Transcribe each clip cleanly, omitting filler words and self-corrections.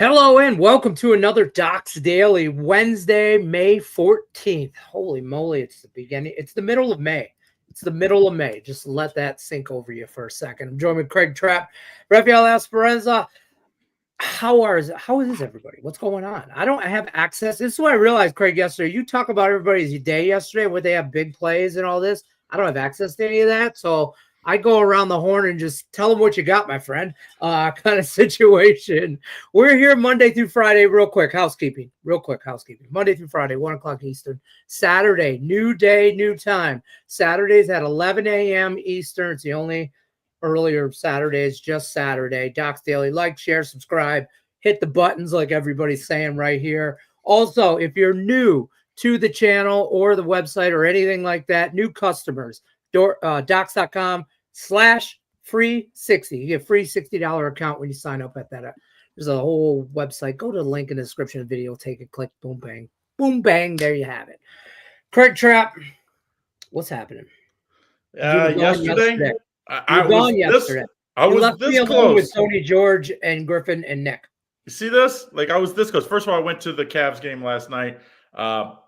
Hello and welcome to another Docs Daily, Wednesday, May 14th. Holy moly, it's the beginning. It's the middle of May. It's the middle of May. Just let that sink over you for a second. I'm joined with Craig Trapp, Raphael Esparza. How is everybody? What's going on? I don't have access. This is what I realized, Craig, yesterday. You talk about everybody's day yesterday, where they have big plays and all this. I don't have access to any of that. So I go around the horn and just tell them what you got, my friend, kind of situation. We're here Monday through Friday. Real quick housekeeping. Monday through Friday, 1 o'clock Eastern. Saturday, new day, new time. Saturdays at 11 a.m. Eastern. It's the only earlier Saturdays, just Saturday. Docs Daily. Like, share, subscribe. Hit the buttons like everybody's saying right here. Also, if you're new to the channel or the website or anything like that, new customers, docs.com/free60. You get a free $60 account when you sign up at that. There's a whole website. Go to the link in the description of the video. Take it, click, boom, bang. Boom, bang. There you have it. Craig Trapp, what's happening? Yesterday. I was this close with Tony, George, and Griffin and Nick. You see this? Like, I was this close. First of all, I went to the Cavs game last night.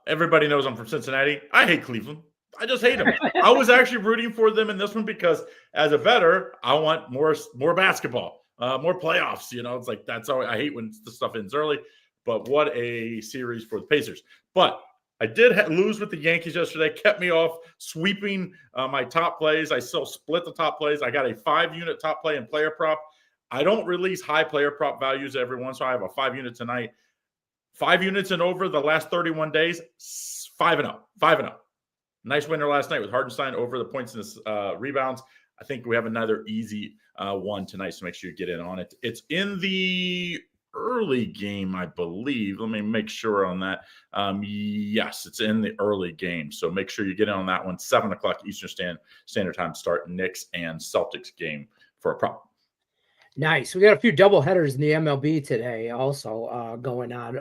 Everybody knows I'm from Cincinnati. I hate Cleveland. I just hate them. I was actually rooting for them in this one because, as a bettor, I want more basketball, more playoffs. You know, it's like that's how I hate when the stuff ends early. But what a series for the Pacers. But I did lose with the Yankees yesterday. Kept me off sweeping my top plays. I still split the top plays. I got a 5-unit top play and player prop. I don't release high player prop values every once, so I have a 5-unit tonight. 5 units and over the last 31 days, 5-0. Nice winner last night with Hardenstein over the points and rebounds. I think we have another easy one tonight, so make sure you get in on it. It's in the early game, I believe. Let me make sure on that. Yes, it's in the early game, so make sure you get in on that one. 7 o'clock Eastern Standard Time start. Knicks and Celtics game for a prop. Nice. We got a few double headers in the MLB today also going on.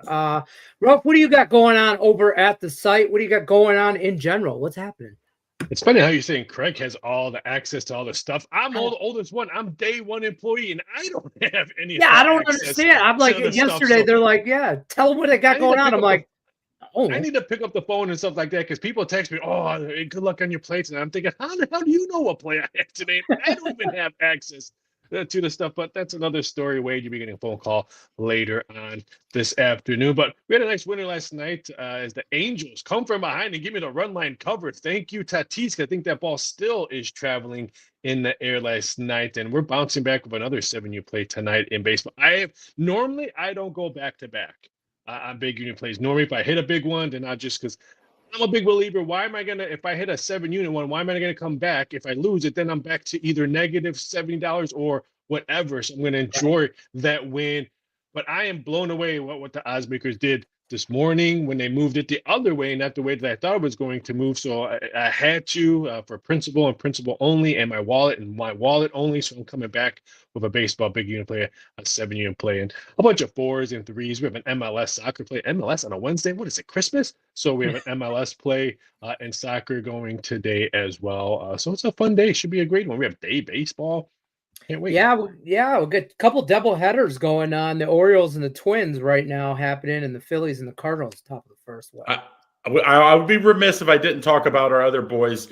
Ruff, what do you got going on over at the site? What do you got going on in general? What's happening? It's funny how you're saying Craig has all the access to all the stuff. I'm the oldest one. I'm day one employee, and I don't have any. Yeah, I don't understand. I'm like, yesterday, they're like, yeah, tell them what they got going on. I'm like, oh. I need to pick up the phone and stuff like that because people text me, oh, good luck on your plays. And I'm thinking, how the hell do you know what play I have today? I don't even have access to the stuff, but that's another story. Wade, you'll be getting a phone call later on this afternoon. But we had a nice winner last night as the Angels come from behind and give me the run line cover. Thank you, Tatis. I think that ball still is traveling in the air last night, and we're bouncing back with another 7-unit play tonight in baseball. Normally I don't go back to back on big unit plays. Normally, if I hit a big one, then not just because I'm a big believer. Why am I going to, if I hit a 7-unit one, why am I going to come back? If I lose it, then I'm back to either negative $70 or whatever. So I'm going to enjoy that win. But I am blown away what the odds makers did this morning when they moved it the other way, not the way that I thought it was going to move. So I had to for principal and principal only, and my wallet only. So I'm coming back with a baseball big unit play, a 7-unit play, and a bunch of 4s and 3s. We have an MLS soccer play. MLS on a Wednesday. What is it, Christmas? So we have an MLS play and soccer going today as well. So it's a fun day. Should be a great one. We have day baseball. Can't wait. Yeah, we'll get a couple double headers going on. The Orioles and the Twins right now happening, and the Phillies and the Cardinals top of the first one. I would be remiss if I didn't talk about our other boys.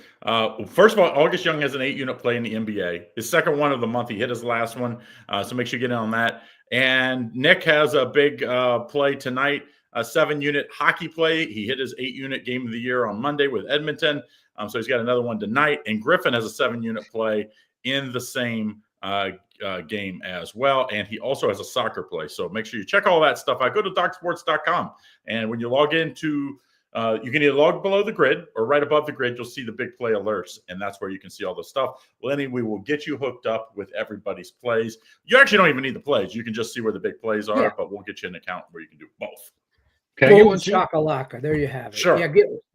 First of all, August Young has an 8-unit play in the NBA. His second one of the month. He hit his last one, so make sure you get in on that. And Nick has a big play tonight, a 7-unit hockey play. He hit his 8-unit game of the year on Monday with Edmonton, so he's got another one tonight. And Griffin has a 7-unit play in the same game as well, and he also has a soccer play. So make sure you check all that stuff out. Go to docsports.com, and when you log into, you can either log below the grid or right above the grid. You'll see the big play alerts, and that's where you can see all the stuff. Lenny, we will get you hooked up with everybody's plays. You actually don't even need the plays. You can just see where the big plays are, but we'll get you an account where you can do both. Can I get one shakalaka. There you have it. Sure. Yeah,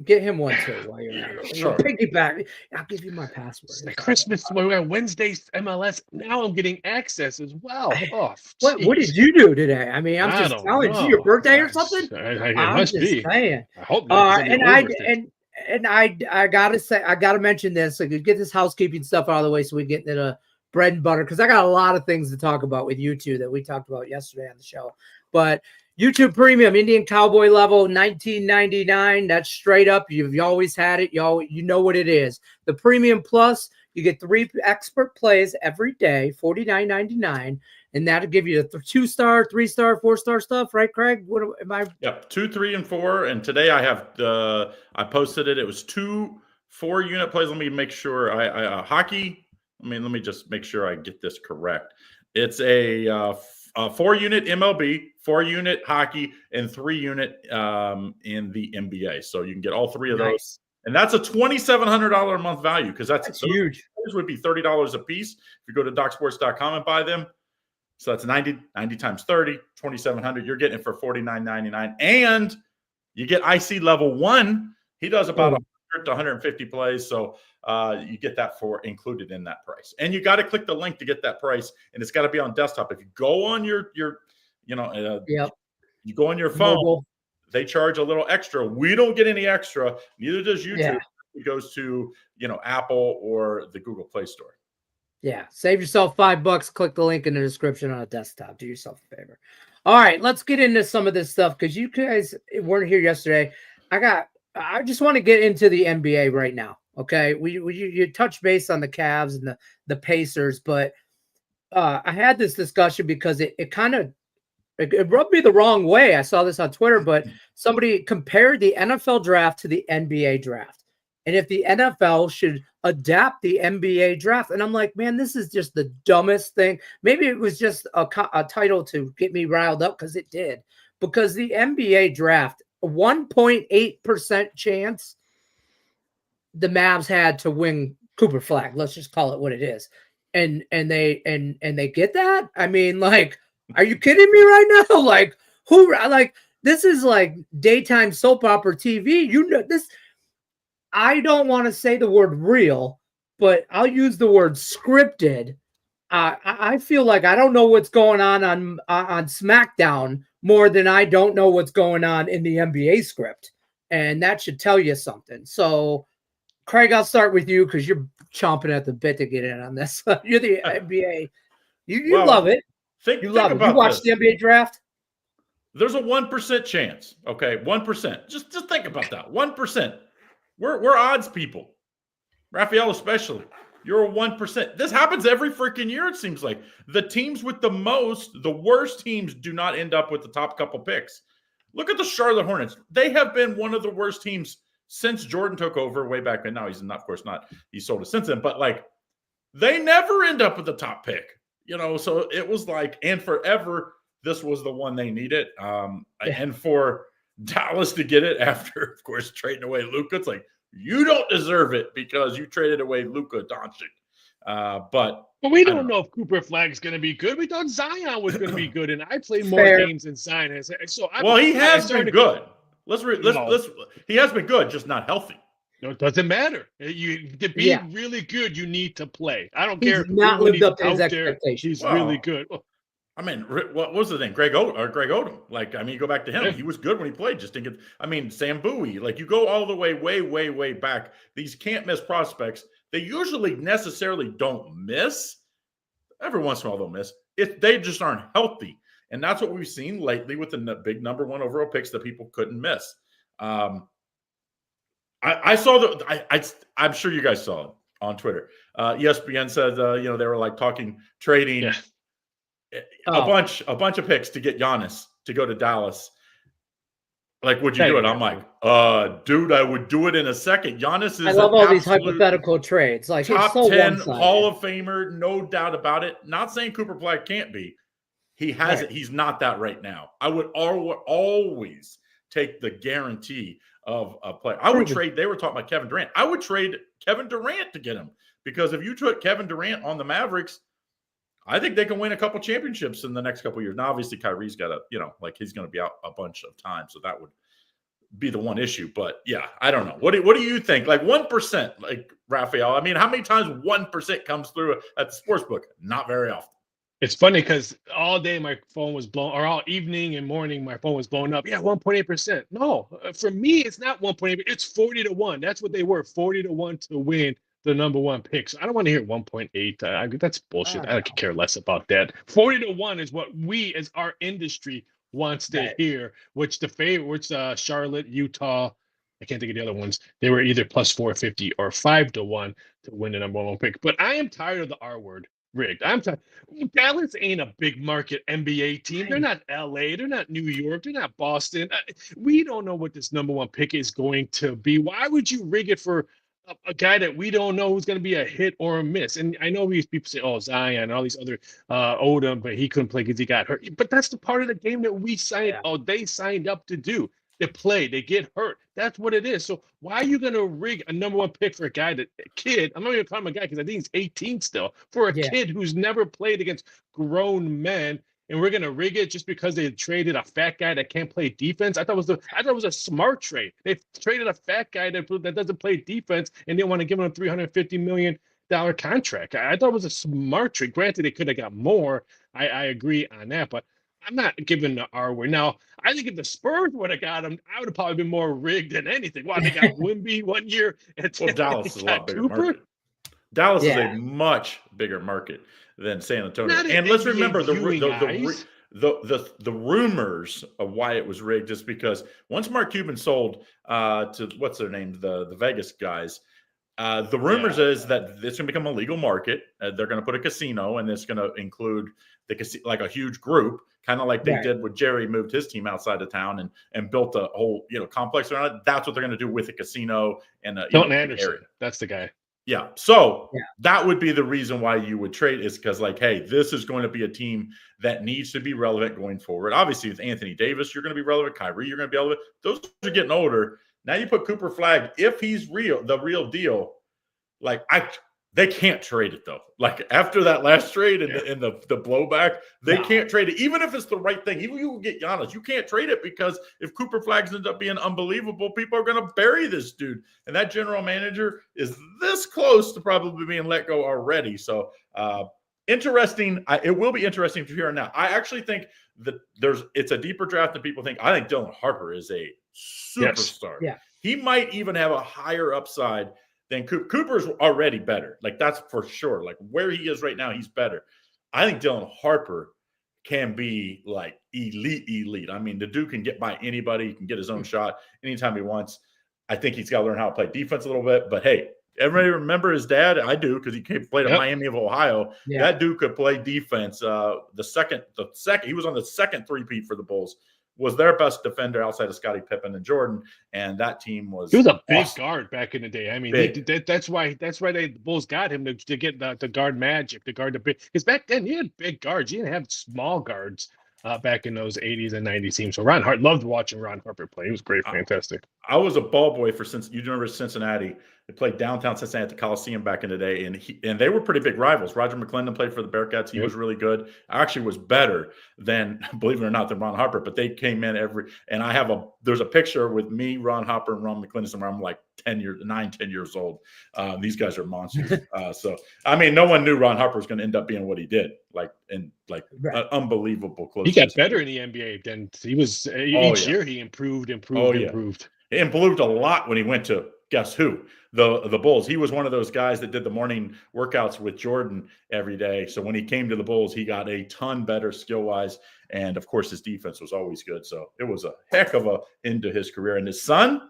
get him one too while you're at it. Sure. Piggyback. I'll give you my password. It's Christmas. We got Wednesday's MLS. Now I'm getting access as well. Oh, what did you do today? I mean, I'm just telling you, your birthday or something. It must be. Saying. I hope. And I gotta say, I gotta mention this. So get this housekeeping stuff out of the way, so we get into bread and butter, because I got a lot of things to talk about with YouTube that we talked about yesterday on the show. But YouTube Premium, Indian Cowboy level, $19.99. That's straight up. You've always had it. You know what it is. The Premium Plus, you get 3 expert plays every day, $49.99. And that'll give you the 2-star, 3-star, 4-star stuff, right, Craig? What am I? Yep, 2, 3, and 4. And today I have I posted it. It was 2 4-unit plays. Let me make sure hockey. Let me just make sure I get this correct. It's a 4-unit MLB, 4-unit hockey, and 3-unit in the NBA. So you can get all 3 of those. And that's a $2,700 a month value, because that's huge. Those would be $30 a piece if you go to DocSports.com and buy them. So that's 90 times 30, 2,700. You're getting it for $49.99. And you get IC level 1. He does about 100 to 150 plays. So you get that for included in that price. And you got to click the link to get that price. And it's got to be on desktop. If you go on your you go on your phone, mobile, they charge a little extra. We don't get any extra. Neither does YouTube. Yeah. It goes to, Apple or the Google Play Store. Yeah, save yourself $5. Click the link in the description on a desktop. Do yourself a favor. All right, let's get into some of this stuff, because you guys weren't here yesterday. I just want to get into the NBA right now. Okay, you touch base on the Cavs and the Pacers, but I had this discussion because it kind of rubbed me the wrong way. I saw this on Twitter, but somebody compared the NFL draft to the NBA draft, and if the NFL should adapt the NBA draft. And I'm like, man, this is just the dumbest thing. Maybe it was just a title to get me riled up, because it did. Because the NBA draft, 1.8% chance the Mavs had to win Cooper Flag. Let's just call it what it is. And they get that? I mean, like, are you kidding me right now? Like, this is like daytime soap opera TV. This. I don't want to say the word real, but I'll use the word scripted. I feel like I don't know what's going on SmackDown more than I don't know what's going on in the NBA script. And that should tell you something. So, Craig, I'll start with you, because you're chomping at the bit to get in on this. You're the NBA. You love it. You love it. You watch the NBA draft? There's a 1% chance. Okay, 1%. Just think about that. 1%. We're odds people. Raphael especially. You're a 1%. This happens every freaking year, it seems like. The teams with the worst teams do not end up with the top couple picks. Look at the Charlotte Hornets. They have been one of the worst teams since Jordan took over way back then. Now he's not, of course not. He sold it since then. But, like, they never end up with the top pick. So it was like, and forever, this was the one they needed. And for Dallas to get it after, of course, trading away Luka. It's like, you don't deserve it because you traded away Luka Doncic. But we don't know if Cooper Flag's going to be good. We thought Zion was going to be good, and I played more games than Zion. So he has been good. He has been good, just not healthy. No, it doesn't matter. To be really good, you need to play. I don't care. He's not lived up to his expectations. He's really good. I mean, what was the name? Greg Odom. Like, I mean, you go back to him. He was good when he played. Just didn't get. I mean, Sam Bowie. Like, you go all the way, way back. These can't miss prospects. They usually necessarily don't miss. Every once in a while they'll miss. They just aren't healthy, and that's what we've seen lately with the big number 1 overall picks that people couldn't miss. I saw I'm sure you guys saw it on Twitter. ESPN said they were like trading. Yeah. A bunch of picks to get Giannis to go to Dallas. Like, would you do it? I'm like, dude, I would do it in a second. Giannis is. I love all these hypothetical trades. Like, top 10 Hall of Famer, no doubt about it. Not saying Cooper Flag can't be. He has it. He's not that right now. I would always take the guarantee of a player. I would trade. They were talking about Kevin Durant. I would trade Kevin Durant to get him, because if you took Kevin Durant on the Mavericks, I think they can win a couple championships in the next couple of years. Now, obviously, Kyrie's got he's going to be out a bunch of time, so that would be the one issue. But yeah, I don't know. What do you think? Like 1%, like Raphael. I mean, how many times 1% comes through at the sportsbook? Not very often. It's funny because all day my phone was blown, or all evening and morning my phone was blown up. Yeah, 1.8%. No, for me, it's not 1.8. It's 40 to 1. That's what they were, 40 to 1 to win the number one picks. I don't want to hear 1.8. That's bullshit. I could care less about that. 40-1 is what we as our industry wants to hear, which Charlotte, Utah, I can't think of the other ones. They were either plus 450 or 5-1 to win the number one pick. But I am tired of the R word, rigged. I'm tired. Dallas ain't a big market NBA team. They're not LA. They're not New York. They're not Boston. We don't know what this number one pick is going to be. Why would you rig it for a guy that we don't know who's going to be a hit or a miss? And I know these people say, "Oh, Zion," and all these other Odom, but he couldn't play because he got hurt. But that's the part of the game that we signed. Yeah. Oh, they signed up to do. They play, they get hurt. That's what it is. So why are you going to rig a number one pick for a guy kid? I'm not even calling him a guy because I think he's 18 still, for a kid who's never played against grown men. And we're going to rig it just because they traded a fat guy that can't play defense. I thought it was a smart trade. They traded a fat guy that doesn't play defense, and they want to give him a $350 million contract. I thought it was a smart trade. Granted, they could have got more. I agree on that, but I'm not giving the R word. Now, I think if the Spurs would have got him, I would have probably been more rigged than anything. Wow, they got Wemby 1 year. Well, Dallas is a lot bigger market. Dallas is a much bigger market than San Antonio. And let's remember the rumors of why it was rigged is because once Mark Cuban sold to what's their name, the Vegas guys, the rumors is that it's going to become a legal market. They're going to put a casino, and it's going to include like a huge group, kind of like they did with Jerry moved his team outside of town and built a whole complex around it. That's what they're going to do with a casino and a Anderson area. That's the guy. Yeah. So that would be the reason why you would trade, is because, like, hey, this is going to be a team that needs to be relevant going forward. Obviously, with Anthony Davis, you're going to be relevant. Kyrie, you're going to be relevant. Those are getting older. Now you put Cooper Flagg, if he's the real deal, like they can't trade it though. Like after that last trade and the blowback, they can't trade it. Even if it's the right thing, even if you get Giannis, you can't trade it, because if Cooper Flagg ends up being unbelievable, people are going to bury this dude. And that general manager is this close to probably being let go already. So interesting. It will be interesting to hear now. I actually think that it's a deeper draft than people think. I think Dylan Harper is a superstar. Yeah. He might even have a higher upside than Cooper. Cooper's already better. Like, that's for sure. Like, where he is right now, he's better. I think Dylan Harper can be like elite. I mean, the dude can get by anybody. He can get his own shot anytime he wants. I think he's got to learn how to play defense a little bit. But hey, everybody remember his dad? I do, because he played at Miami of Ohio. Yeah. That dude could play defense. The second he was on the second three-peat for the Bulls. Was their best defender outside of Scottie Pippen and Jordan, and that team was. He was a big guard back in the day. I mean, that's why the Bulls got him to get the guard magic, to guard the big. Because back then you had big guards, you didn't have small guards back in those 80s and 90s teams. So loved watching Ron Harper play. He was great, fantastic. I was a ball boy for you remember Cincinnati. They played downtown Cincinnati at the Coliseum back in the day, and they were pretty big rivals. Roger McClendon played for the Bearcats. He was really good. Actually was better than, believe it or not, than Ron Harper. But they came in and there's a picture with me, Ron Harper, and Ron McClendon somewhere. I'm like 10 years old. These guys are monsters. So I mean, no one knew Ron Harper was going to end up being what he did. Unbelievable close. He got better in the NBA than he was. Each year he improved. He improved a lot when he went to, guess who? The Bulls. He was one of those guys that did the morning workouts with Jordan every day. So when he came to the Bulls, he got a ton better skill-wise. And, of course, his defense was always good. So it was a heck of a end to his career. And his son,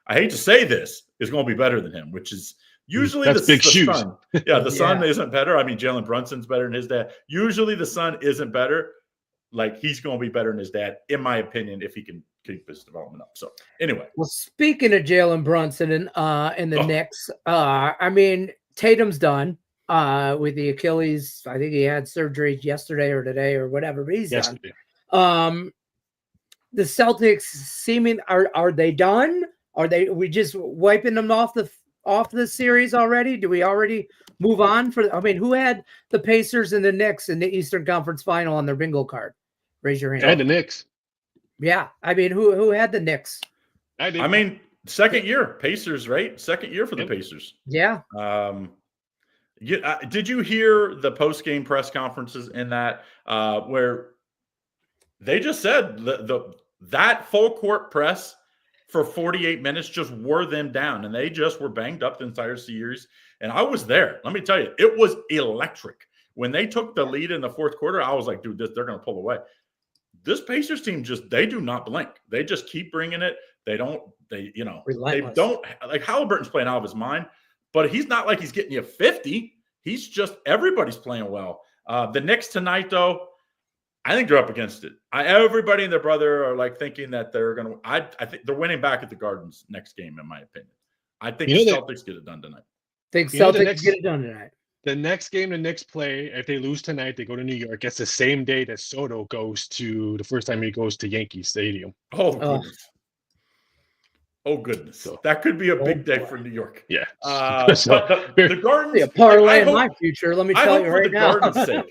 I hate to say this, is going to be better than him, which is usually the big shoes. Son. Yeah, the son isn't better. I mean, Jalen Brunson's better than his dad. Usually the son isn't better. Like, he's going to be better than his dad, in my opinion, if he can keep his development up. So anyway. Well, speaking of Jalen Brunson and the Knicks, I mean, Tatum's done with the Achilles. I think he had surgery yesterday or today or whatever, but he's done. The Celtics are they done? Are we just wiping them off the series already? Do we already move on who had the Pacers and the Knicks in the Eastern Conference Final on their bingo card? Raise your hand. I had the Knicks. Yeah, I mean, who had the Knicks? I did. I mean, second year Pacers, right? Second year for the Pacers. Yeah. Did you hear the post-game press conferences in that where they just said that full court press for 48 minutes just wore them down, and they just were banged up the entire series. And I was there. Let me tell you, it was electric. When they took the lead in the fourth quarter, I was like, dude, they're going to pull away. This Pacers team they do not blink. They just keep bringing it. They don't, like Halliburton's playing out of his mind, but he's not like he's getting you 50. He's just, everybody's playing well. The Knicks tonight, though, I think they're up against it. Everybody and their brother are like thinking that they're going to, I think they're winning back at the Gardens next game, in my opinion. I think the Celtics get it done tonight. Think Celtics get it done tonight. The next game the Knicks play, if they lose tonight, they go to New York. It's the same day that Soto goes to, the first time he goes to Yankee Stadium. Oh, goodness. Oh, goodness. So, that could be a big day for New York. Yeah. But the Gardens. A parlay in my future, let me tell you right now. For the Gardens' sake,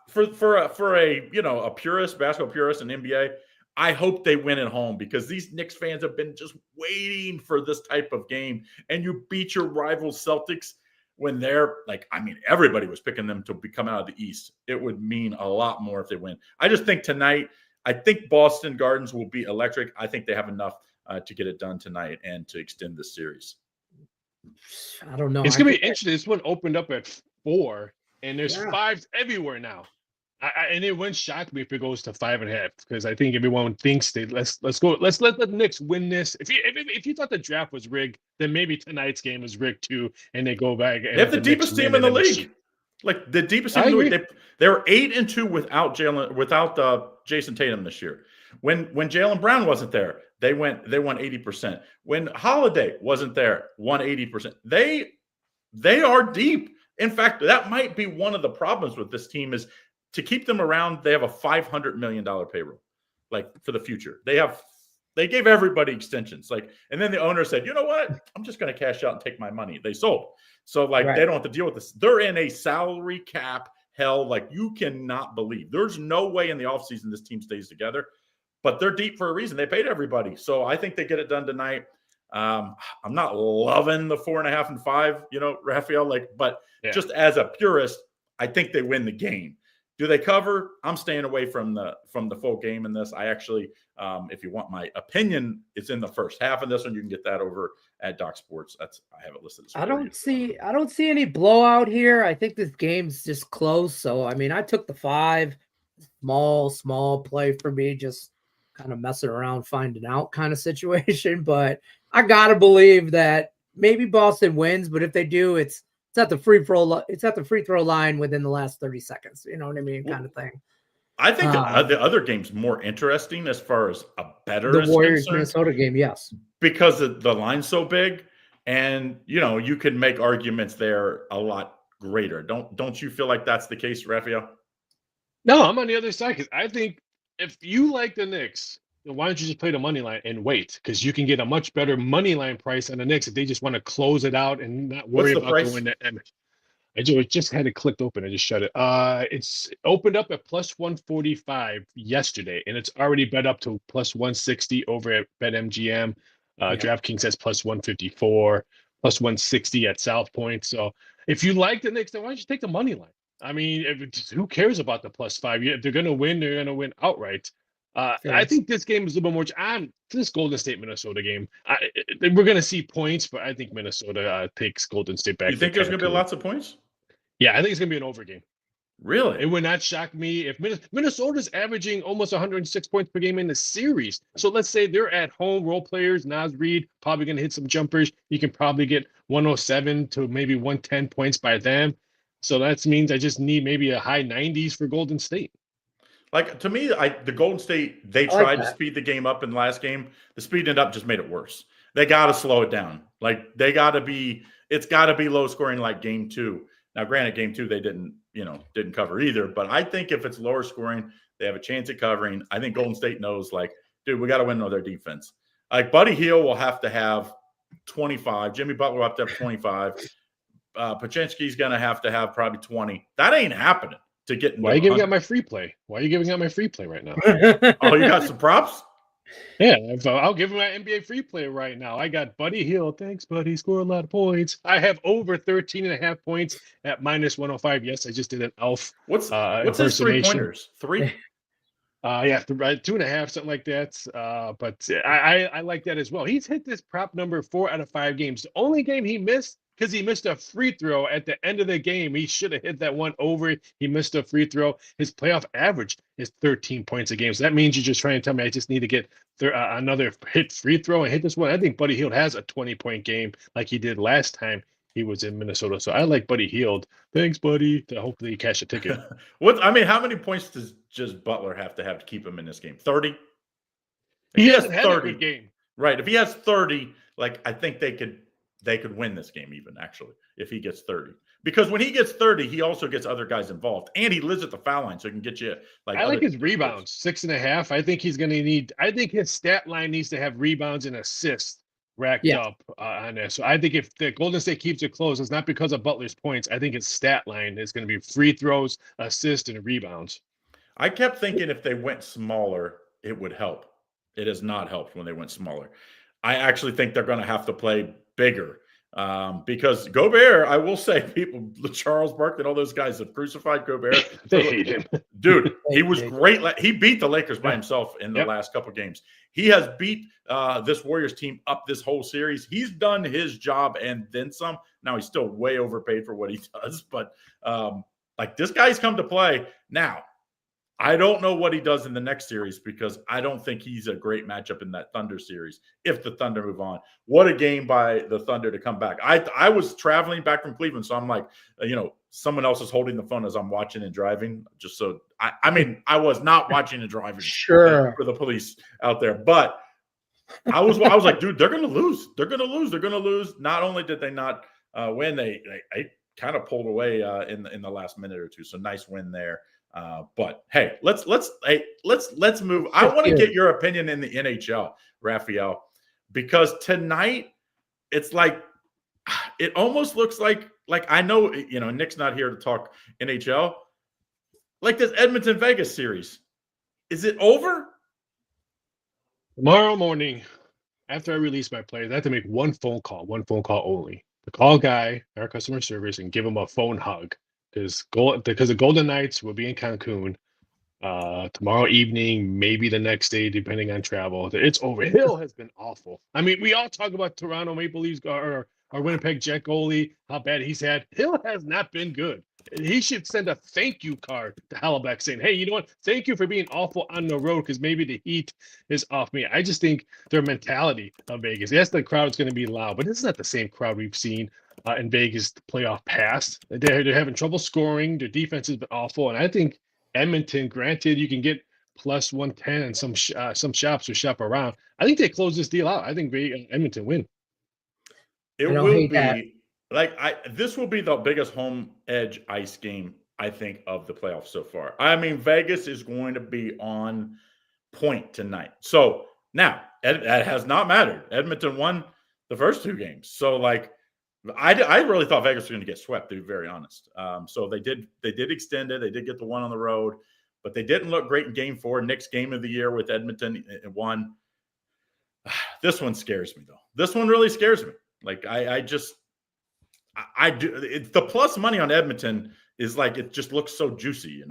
for a purist, basketball purist in NBA, I hope they win at home, because these Knicks fans have been just waiting for this type of game. And you beat your rival Celtics when they're like, I mean, everybody was picking them to come out of the East. It would mean a lot more if they win. I just think tonight, I think Boston Gardens will be electric. I think they have enough to get it done tonight and to extend the series. I don't know. It's going to be interesting. This one opened up at 4, and there's 5s everywhere now. And it wouldn't shock me if it goes to 5.5, because I think everyone thinks let's let the Knicks win this. If you thought the draft was rigged, then maybe tonight's game is rigged too, and they go back. They have the deepest team in the league, like the deepest team in the league. They were 8-2 without Jason Tatum this year. When Jaylen Brown wasn't there, they won 80%. When Holiday wasn't there, won 80%. They are deep. In fact, that might be one of the problems with this team is, to keep them around, they have a $500 million payroll, like for the future. They gave everybody extensions, and then the owner said, you know what? I'm just going to cash out and take my money. They sold. So they don't have to deal with this. They're in a salary cap hell like you cannot believe. There's no way in the offseason this team stays together, but they're deep for a reason. They paid everybody. So I think they get it done tonight. I'm not loving the 4.5 and 5, Raphael, but just as a purist, I think they win the game. Do they cover? I'm staying away from the full game in this. I actually, if you want my opinion, it's in the first half of this one. You can get that over at Doc Sports. I have it listed. I don't see any blowout here. I think this game's just close. So I mean, I took the 5, small play for me, just kind of messing around, finding out kind of situation. But I gotta believe that maybe Boston wins. But if they do, it's at the free throw line within the last 30 seconds. You know what I mean? Kind of thing. I think the other game's more interesting as far as a better the Warriors Minnesota game, yes, because the line's so big, and you can make arguments there a lot greater. Don't you feel like that's the case, Raphael? No, I'm on the other side, because I think if you like the Knicks, then why don't you just play the money line and wait? Because you can get a much better money line price on the Knicks if they just want to close it out and not worry about going to Emmett. I just had it clicked open. I just shut it. It's opened up at plus 145 yesterday, and it's already bet up to plus 160 over at BetMGM. DraftKings says plus 154, plus 160 at South Point. So if you like the Knicks, then why don't you take the money line? I mean, who cares about the plus 5? If they're going to win, they're going to win outright. I think this game is a little bit more. This Golden State Minnesota game, we're going to see points, but I think Minnesota takes Golden State back. You think there's going to be lots of points? Yeah, I think it's going to be an over game. Really? It would not shock me if Minnesota's averaging almost 106 points per game in the series. So let's say they're at home, role players, Naz Reid, probably going to hit some jumpers. You can probably get 107 to maybe 110 points by them. So that means I just need maybe a high 90s for Golden State. To me, the Golden State, they tried to speed the game up in the last game. The speeding it up just made it worse. They got to slow it down. It's got to be low scoring like game 2. Now, granted, game 2, they didn't cover either. But I think if it's lower scoring, they have a chance at covering. I think Golden State knows, dude, we got to win with their defense. Buddy Hield will have to have 25. Jimmy Butler will have to have 25. Pachinski's going to have probably 20. That ain't happening. Why are you giving out my free play? Why are you giving out my free play right now? Oh, you got some props? Yeah, I'll give him my NBA free play right now. I got Buddy Hield. Thanks, buddy. Score a lot of points. I have over 13.5 points at minus 105. Yes, I just did an Elf. What's his 3 pointers? 3? Yeah, 2.5, something like that. But I like that as well. He's hit this prop number 4 out of 5 games. The only game he missed because he missed a free throw at the end of the game. He should have hit that one over. He missed a free throw. His playoff average is 13 points a game. So that means you're just trying to tell me I just need to get another hit free throw and hit this one. I think Buddy Hield has a 20-point game like he did last time he was in Minnesota. So I like Buddy Hield. Thanks, Buddy. To hopefully cash a ticket. How many points does just Butler have to keep him in this game? 30? He hasn't had a good game. Right. If he has 30, like I think they could win this game even, actually, if he gets 30. Because when he gets 30, he also gets other guys involved. And he lives at the foul line, so he can get you I like his rebounds, 6.5. I think he's going to need – I think his stat line needs to have rebounds and assists racked up on this. So I think if the Golden State keeps it close, it's not because of Butler's points. I think his stat line is going to be free throws, assists, and rebounds. I kept thinking if they went smaller, it would help. It has not helped when they went smaller. I actually think they're going to have to play bigger because Gobert, I will say, Charles Barkley and all those guys have crucified Gobert. They hate him. Dude, he was great. He beat the Lakers by himself in the last couple games. He has beat this Warriors team up this whole series. He's done his job and then some. Now, he's still way overpaid for what he does, but this guy's come to play. Now, I don't know what he does in the next series because I don't think he's a great matchup in that Thunder series if the Thunder move on. What a game by the Thunder to come back. I was traveling back from Cleveland, so I'm like, someone else is holding the phone as I'm watching and driving. Just so I was not watching and driving sure for the police out there. But I was like, dude, they're gonna lose. They're gonna lose. Not only did they not win, they kind of pulled away in the last minute or two. So nice win there. But hey, let's move. I want to get your opinion in the NHL, Raphael, because tonight it's like it almost looks like I know Nick's not here to talk NHL. Like this Edmonton Vegas series, is it over? Tomorrow morning, after I release my players, I have to make one phone call only. To call guy, our customer service, and give him a phone hug. Because the Golden Knights will be in Cancun tomorrow evening, maybe the next day, depending on travel. It's over. Hill has been awful. I mean, we all talk about Toronto Maple Leafs or Winnipeg Jet goalie, how bad he's had. Hill has not been good. He should send a thank you card to Hellebuyck saying, hey, you know what? Thank you for being awful on the road because maybe the heat is off me. I just think their mentality of Vegas, yes, the crowd is going to be loud, but it's not the same crowd we've seen in Vegas playoff past. They're having trouble scoring. Their defense has been awful. And I think Edmonton, granted, you can get plus 110 and some shops will shop around. I think they close this deal out. I think Edmonton win. It will be this will be the biggest home edge ice game, I think, of the playoffs so far. I mean, Vegas is going to be on point tonight. So now that has not mattered. Edmonton won the first 2 games. So I really thought Vegas was going to get swept, to be very honest. So they did extend it. They did get the one on the road, but they didn't look great in game 4. Nick's game of the year with Edmonton won. This one scares me, though. This one really scares me. I do. The plus money on Edmonton is it just looks so juicy,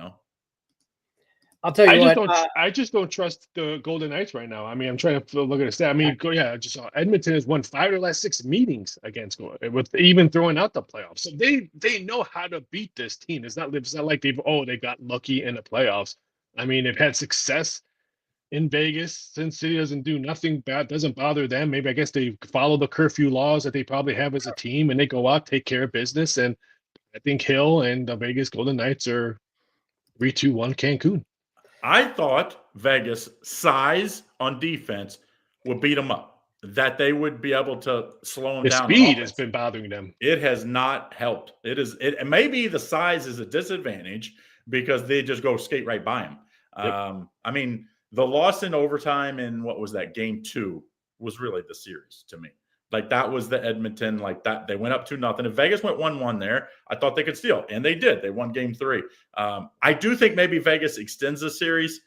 I'll tell you I just don't trust the Golden Knights right now. I mean, I'm trying to look at the stat. I mean, I just saw Edmonton has won 5 of the last 6 meetings against with even throwing out the playoffs. So they know how to beat this team. It's not like they got lucky in the playoffs. I mean, they've had success in Vegas. Sin City doesn't do nothing bad, doesn't bother them. Maybe I guess they follow the curfew laws that they probably have as a team, and they go out, take care of business. And I think Hill and the Vegas Golden Knights are 3-2-1 Cancun. I thought Vegas' size on defense would beat them up, that they would be able to slow them down. The speed has been bothering them. It has not helped. And maybe the size is a disadvantage because they just go skate right by them. Yep. I mean, the loss in overtime in what was that, game 2, was really the series to me. That was the Edmonton, that they went up 2-0. If Vegas went 1-1 there, I thought they could steal. And they did. They won game 3. I do think maybe Vegas extends the series,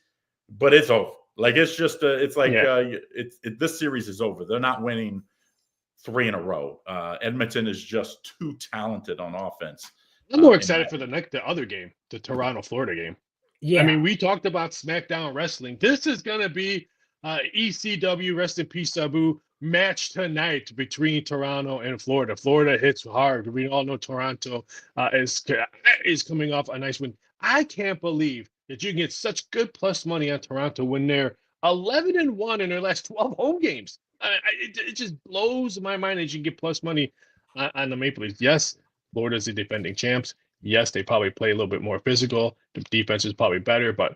but it's over. It's just, this series is over. They're not winning 3 in a row. Edmonton is just too talented on offense. I'm more excited for the other game, the Toronto-Florida game. Yeah. I mean, we talked about SmackDown Wrestling. This is going to be ECW, rest in peace, Sabu, match tonight between Toronto and Florida. Florida hits hard. We all know Toronto is coming off a nice win. I can't believe that you can get such good plus money on Toronto when they're 11-1 in their last 12 home games. It just blows my mind that you can get plus money on the Maple Leafs. Yes, Florida's the defending champs. Yes, they probably play a little bit more physical. The defense is probably better, but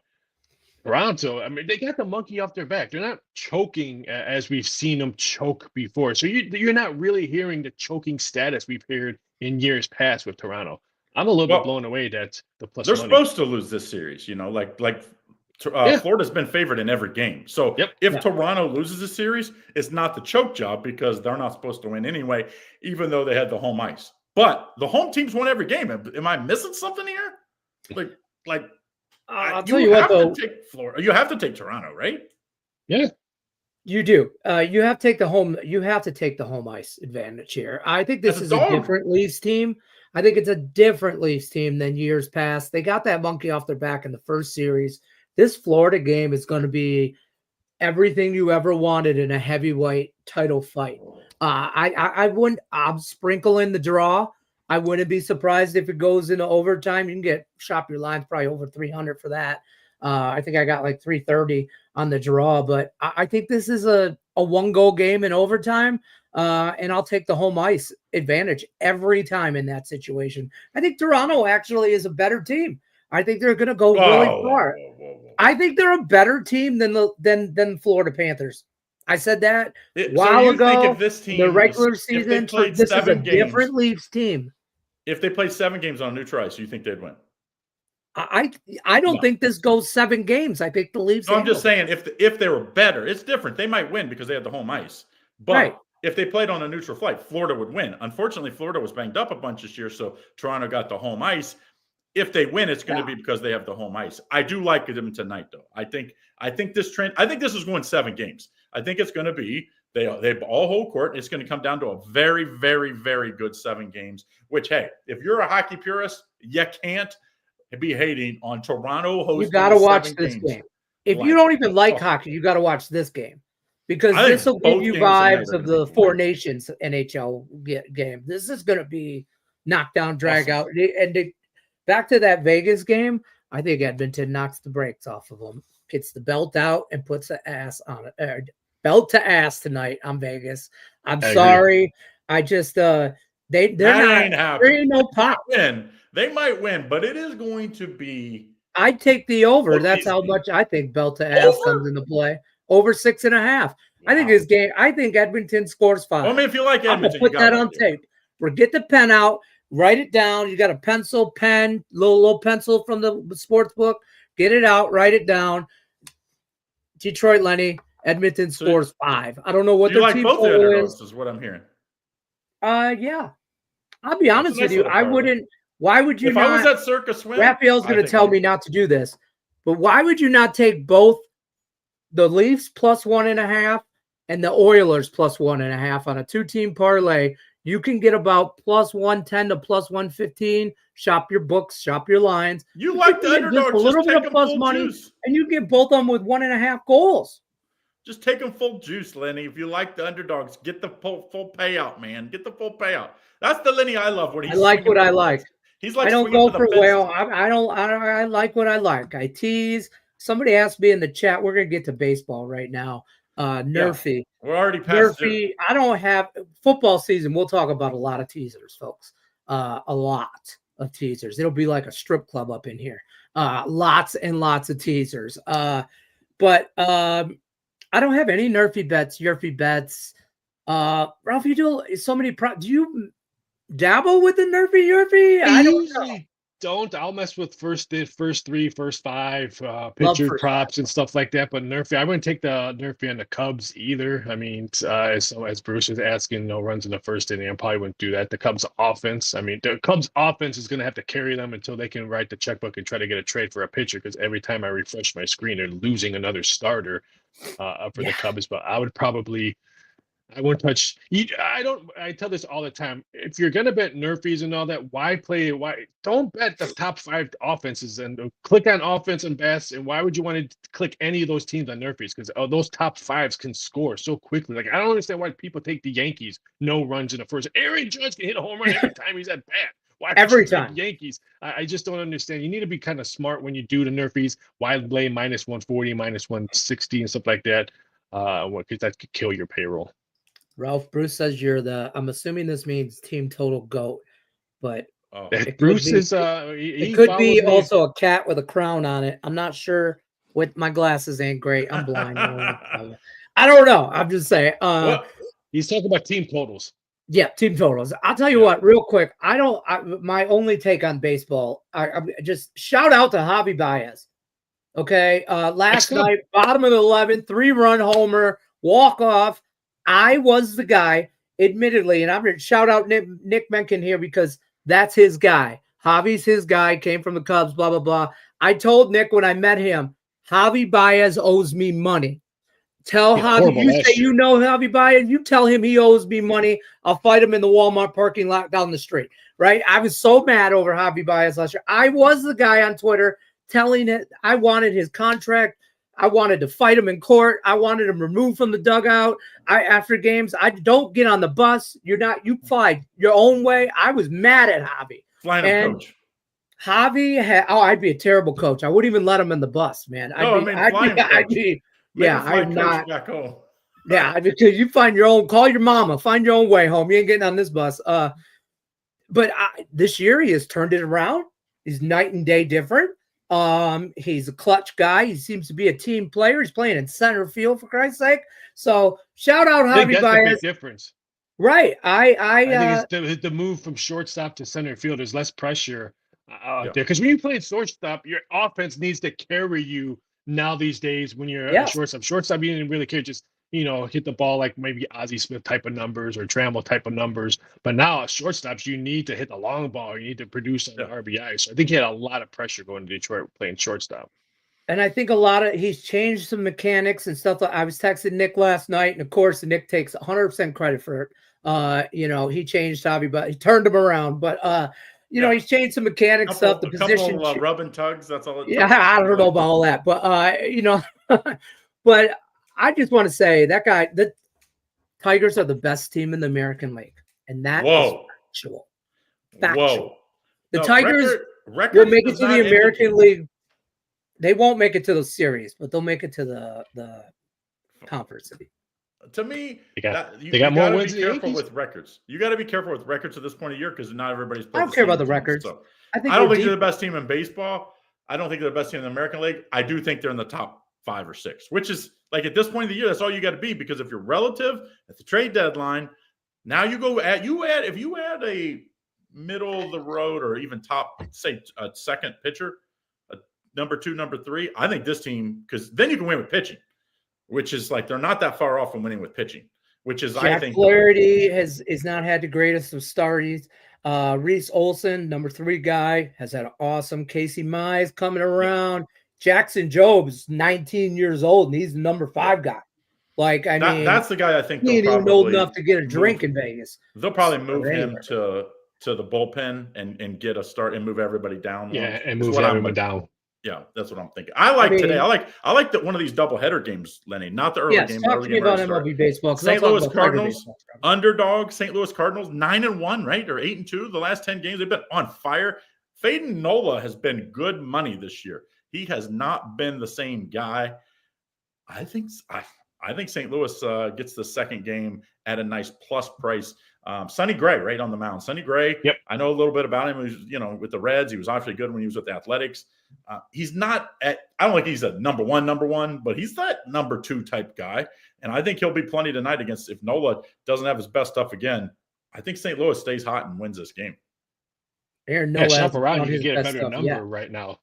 Toronto, I mean, they got the monkey off their back. They're not choking as we've seen them choke before. So you're not really hearing the choking status we've heard in years past with Toronto. I'm a little bit blown away that the plus they're money. supposed to lose this series, Florida's been favored in every game. So if Toronto loses a series, it's not the choke job because they're not supposed to win anyway, even though they had the home ice. But the home teams won every game. Am I missing something here? I'll tell you what, though. You have to take Toronto, right? Yeah, you do. You have to take the home. You have to take the home ice advantage here. I think this is a different Leafs team. I think it's a different Leafs team than years past. They got that monkey off their back in the first series. This Florida game is going to be everything you ever wanted in a heavyweight title fight. I'm sprinkling the draw. I wouldn't be surprised if it goes into overtime. You can shop your lines probably over 300 for that. I think I got like 330 on the draw, but I think this is a one-goal game in overtime, and I'll take the home ice advantage every time in that situation. I think Toronto actually is a better team. I think they're going to go really far. I think they're a better team than Florida Panthers. I said that a while ago. This team, the regular season, this is a different Leafs team. If they played 7 games on neutral ice, you think they'd win? I don't think this goes 7 games. I think the Leafs. No, I'm just saying if they were better, it's different. They might win because they had the home ice. But if they played on a neutral flight, Florida would win. Unfortunately, Florida was banged up a bunch this year, so Toronto got the home ice. If they win, it's going to be because they have the home ice. I do like them tonight, though. I think this trend. I think this is going 7 games. I think it's going to be they all hold court. It's going to come down to a very, very, very good 7 games. Which, hey, if you're a hockey purist, you can't be hating on Toronto hosting. You got to watch this game. If you don't even like hockey, you got to watch this game because this will give you vibes of the Four Nations NHL game. This is going to be knockdown, drag out, and back to that Vegas game. I think Edmonton knocks the brakes off of them, gets the belt out, and puts the ass on it. Belt to ass tonight on Vegas. I'm sorry. I just there ain't no pop. They might win, but it is going to be. I'd take the over. That's how much I think belt to ass comes into play. Over 6.5. I think this game. I think Edmonton scores 5. Well, I mean, if you like Edmonton, put that on tape. Or get the pen out. Write it down. You got a pencil, pen, little pencil from the sports book. Get it out. Write it down. Detroit, Lenny. Edmonton scores 5. I don't know what their team total is what I'm hearing. Yeah. I'll be honest with you. I wouldn't. Why would you if not? I was at Circus Swim, Raphael's going to tell me not to do this, but why would you not take both the Leafs plus 1.5 and the Oilers plus 1.5 on a 2-team parlay? You can get about plus 110 to plus 115. Shop your books, shop your lines. You like the underdog, a little bit of plus money, juice. And you get both of them with 1.5 goals. Just take them full juice, Lenny. If you like the underdogs, get the full payout, man. Get the full payout. That's the Lenny I love. I like what I like. He's like I don't go for whale. I like what I like. I tease. Somebody asked me in the chat. We're gonna get to baseball right now. Nerfy. We're already past Nerfy. I don't have football season. We'll talk about a lot of teasers, folks. A lot of teasers. It'll be like a strip club up in here. Lots and lots of teasers. But I don't have any Nerfy bets. Ralph, you do so many. Do you dabble with the Nerfy? I don't. I'll mess with first 3, first 5 pitcher props and stuff like that. But Nerfy, I wouldn't take the Nerfy on the Cubs either. I mean, as Bruce is asking, no runs in the first inning, I probably wouldn't do that. The Cubs offense, I mean, the Cubs offense is going to have to carry them until they can write the checkbook and try to get a trade for a pitcher. Because every time I refresh my screen, they're losing another starter for the Cubs. But I would probably I won't touch. I tell this all the time. If you're gonna bet Nerfies and all that, why don't bet the top 5 offenses and click on offense and best? And why would you want to click any of those teams on Nerfies? Because those top 5s can score so quickly. Like, I don't understand why people take the Yankees no runs in the first. Aaron Judge can hit a home run every time he's at bat. Why every time Yankees? I just don't understand. You need to be kind of smart when you do the Nerfies. Why lay minus 140, minus 160 and stuff like that? Because that could kill your payroll. Ralph Bruce says you're the. I'm assuming this means team total GOAT, but Bruce is. It could be also a cat with a crown on it. I'm not sure. With my glasses ain't great. I'm blind. I don't know. I'm just saying. He's talking about team totals. Yeah, team totals. I'll tell you what, real quick. My only take on baseball. I just shout out to Javi Baez. Okay, last night, bottom of the 11th, 3-run homer, walk off. I was the guy, admittedly, and I'm going to shout out Nick Mencken here because that's his guy. Javi's his guy, came from the Cubs, blah, blah, blah. I told Nick when I met him, Javi Baez owes me money. Tell Javi, you say you know Javi Baez, you tell him he owes me money. I'll fight him in the Walmart parking lot down the street, right? I was so mad over Javi Baez last year. I was the guy on Twitter telling it. I wanted his contract. I wanted to fight him in court. I wanted him removed from the dugout. After games, I don't get on the bus. You fly your own way. I was mad at Javi. Flying coach. Javi I'd be a terrible coach. I wouldn't even let him in the bus, man. I'm not back home. Yeah, because you find your own, call your mama, find your own way home. You ain't getting on this bus. But this year he has turned it around. He's night and day different. He's a clutch guy. He seems to be a team player. He's playing in center field, for Christ's sake. So shout out Javi Baez. The big difference, right? I think it's the move from shortstop to center field. There's less pressure out there because when you play shortstop, your offense needs to carry you now these days. When you're a shortstop, you didn't really care. Just hit the ball like maybe Ozzie Smith type of numbers or Trammell type of numbers. But now shortstops, you need to hit the long ball. You need to produce on the RBI. So I think he had a lot of pressure going to Detroit playing shortstop. And I think he's changed some mechanics and stuff. I was texting Nick last night, and of course, Nick takes 100% credit for it. He changed Javi, but he turned him around. But he's changed some mechanics stuff. The position, rub and tugs. That's all. I don't know about all that, but but. I just want to say the Tigers are the best team in the American League. And that is factual. Factual. The Tigers will make it to the American League. They won't make it to the series, but they'll make it to the conference. To me, they got more wins. Be careful with records. You got to be careful with records at this point of year because not everybody's playing. I don't care about the records. So I don't think they're the best team in baseball. I don't think they're the best team in the American League. I do think they're in the top 5 or 6, which is like at this point of the year, that's all you got to be, because if you're relative at the trade deadline, now if you add a middle of the road or even top, say a second pitcher, a number 2, number 3, I think this team, because then you can win with pitching, which is like they're not that far off from winning with pitching, which is I think Flaherty has not had the greatest of starts. Reese Olson, number 3 guy, has had an awesome. Casey Mize coming around. Jackson Job's 19 years old, and he's the number 5 guy. Like, that's the guy I think he ain't even old enough to get a drink in Vegas. They'll probably move him to the bullpen and get a start and move everybody down. Yeah, and move everyone down. Yeah, that's what I'm thinking. I like today. I like one of these doubleheader games, Lenny. Not the early game. Talk to me about MLB baseball. St. Louis Cardinals underdog. St. Louis Cardinals 9-1, right, or 8-2. The last 10 games they've been on fire. Faden Nola has been good money this year. He has not been the same guy. I think St. Louis gets the second game at a nice plus price. Sonny Gray, right on the mound. Sonny Gray. Yep. I know a little bit about him. He was, with the Reds. He was obviously good when he was with the Athletics. He's not I don't think he's a number one, but he's that number 2 type guy. And I think he'll be plenty tonight if Nola doesn't have his best stuff again. I think St. Louis stays hot and wins this game. Shop around, you can get a better number right now.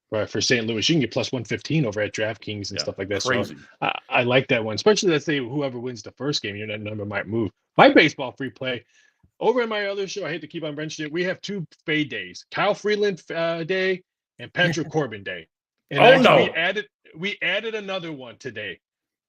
Right, for St. Louis, you can get plus 115 over at DraftKings and stuff like that. Crazy. So I like that one, especially let's say whoever wins the first game, that number might move. My baseball free play over in my other show, I hate to keep on mentioning it. We have 2 fade days: Kyle Freeland day and Patrick Corbin day. And we added another one today.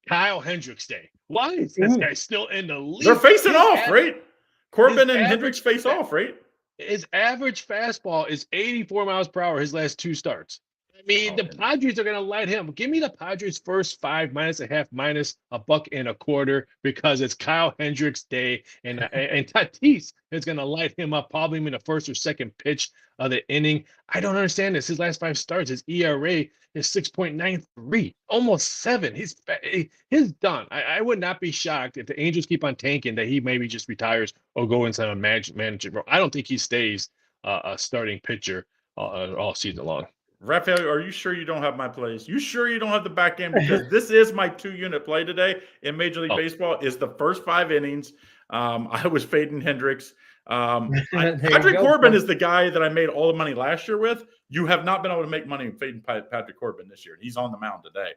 Kyle Hendricks Day. Why is this guy still in the league? They're facing off, right? Corbin and Hendricks face off, right? His average fastball is 84 miles per hour his last 2 starts. I mean, the Padres are going to light him. Give me the Padres first 5 minus a half minus $1.25 because it's Kyle Hendricks Day, and Tatis is going to light him up probably in the first or second pitch of the inning. I don't understand this. His last 5 starts, his ERA is 6.93, almost 7. He's done. I would not be shocked if the Angels keep on tanking that he maybe just retires or go into a management role. I don't think he stays a starting pitcher all season long. Raphael, are you sure you don't have my plays? You sure you don't have the back end? Because this is my 2-unit play today in Major League Baseball. Is the first 5 innings. I was fading Hendricks. Patrick Corbin is the guy that I made all the money last year with. You have not been able to make money fading Patrick Corbin this year. He's on the mound today.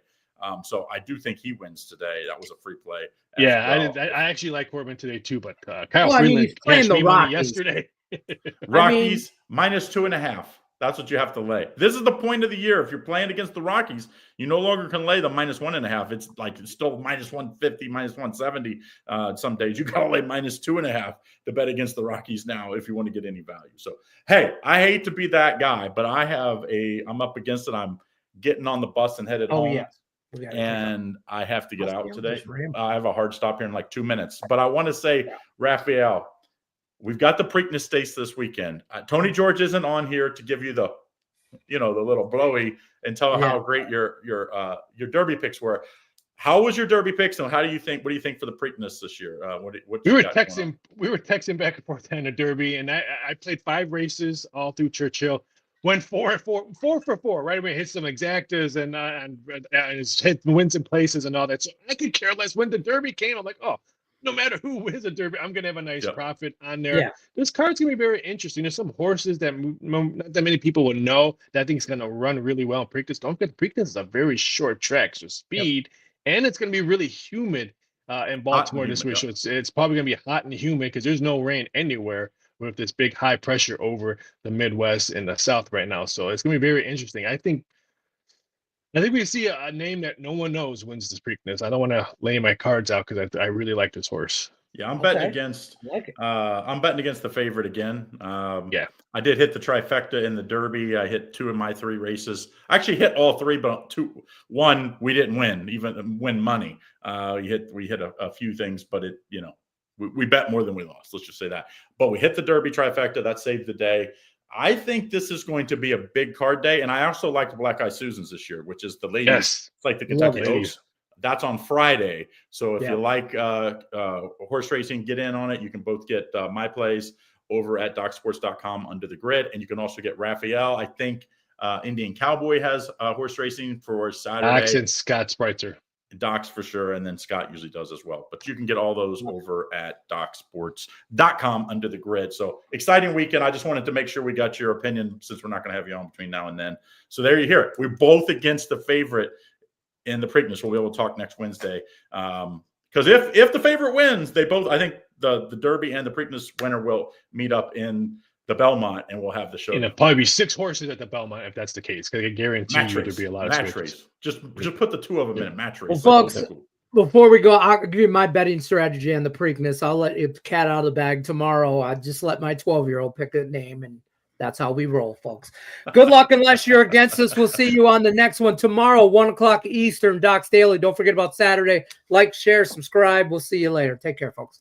So I do think he wins today. That was a free play. Yeah, well. I actually like Corbin today too, but Kyle Freeland cashed me money yesterday. Rockies minus 2.5. That's what you have to lay. This is the point of the year. If you're playing against the Rockies, you no longer can lay the minus 1.5. It's still minus 150, minus 170. Some days you got to lay minus 2.5 to bet against the Rockies now if you want to get any value. So, hey, I hate to be that guy, but I'm up against it. I'm getting on the bus and headed home. Yes. And I have to get out today. I have a hard stop here in like 2 minutes. But I want to say, Raphael, we've got the Preakness Stakes this weekend. Tony George isn't on here to give you the little blowy and tell how great your Derby picks were. How was your Derby picks, and what do you think for the Preakness this year? We were texting back and forth on the Derby, and I played 5 races all through Churchill. Went 4 for 4 right away. Hit some exactas and hit wins in places and all that. So I could care less when the Derby came. I'm like, oh, no matter who wins the Derby, I'm going to have a nice profit on there. Yeah. This card's going to be very interesting. There's some horses that not that many people would know that I think is going to run really well in Preakness. Don't forget, Preakness is a very short track, so speed, and it's going to be really humid in Baltimore this week. So it's probably going to be hot and humid because there's no rain anywhere with this big high pressure over the Midwest and the South right now. So it's going to be very interesting. I think we see a name that no one knows wins this Preakness. I don't want to lay my cards out because I really like this horse. Yeah, I'm betting against. I'm betting against the favorite again. I did hit the trifecta in the Derby. I hit 2 of my 3 races. I actually hit all 3, but 1 we didn't win, even win money. We hit a few things, but we bet more than we lost. Let's just say that. But we hit the Derby trifecta. That saved the day. I think this is going to be a big card day. And I also like the Black Eye Susans this year, which is the ladies. Yes. It's like the Kentucky Oaks. That's on Friday. So if you like horse racing, get in on it. You can both get my plays over at DocSports.com under the grid. And you can also get Raphael. I think Indian Cowboy has horse racing for Saturday. Docs and Scott Spreitzer. Docs for sure, and then Scott usually does as well. But you can get all those over at DocSports.com under the grid. So exciting weekend. I just wanted to make sure we got your opinion since we're not going to have you on between now and then. So there you hear it. We're both against the favorite in the Preakness. We'll be able to talk next Wednesday. Because if the favorite wins, they both, I think the Derby and the Preakness winner will meet up in the Belmont, and we'll have the show. And it'll probably be 6 horses at the Belmont if that's the case. Because I guarantee there'll be a lot of match race. Just put the 2 of them in a match race. Well, folks, before we go, I'll give you my betting strategy on the Preakness. I'll let it cat out of the bag tomorrow. I just let my 12-year-old pick a name, and that's how we roll, folks. Good luck unless you're against us. We'll see you on the next one tomorrow, 1:00 Eastern, Docs Daily. Don't forget about Saturday. Like, share, subscribe. We'll see you later. Take care, folks.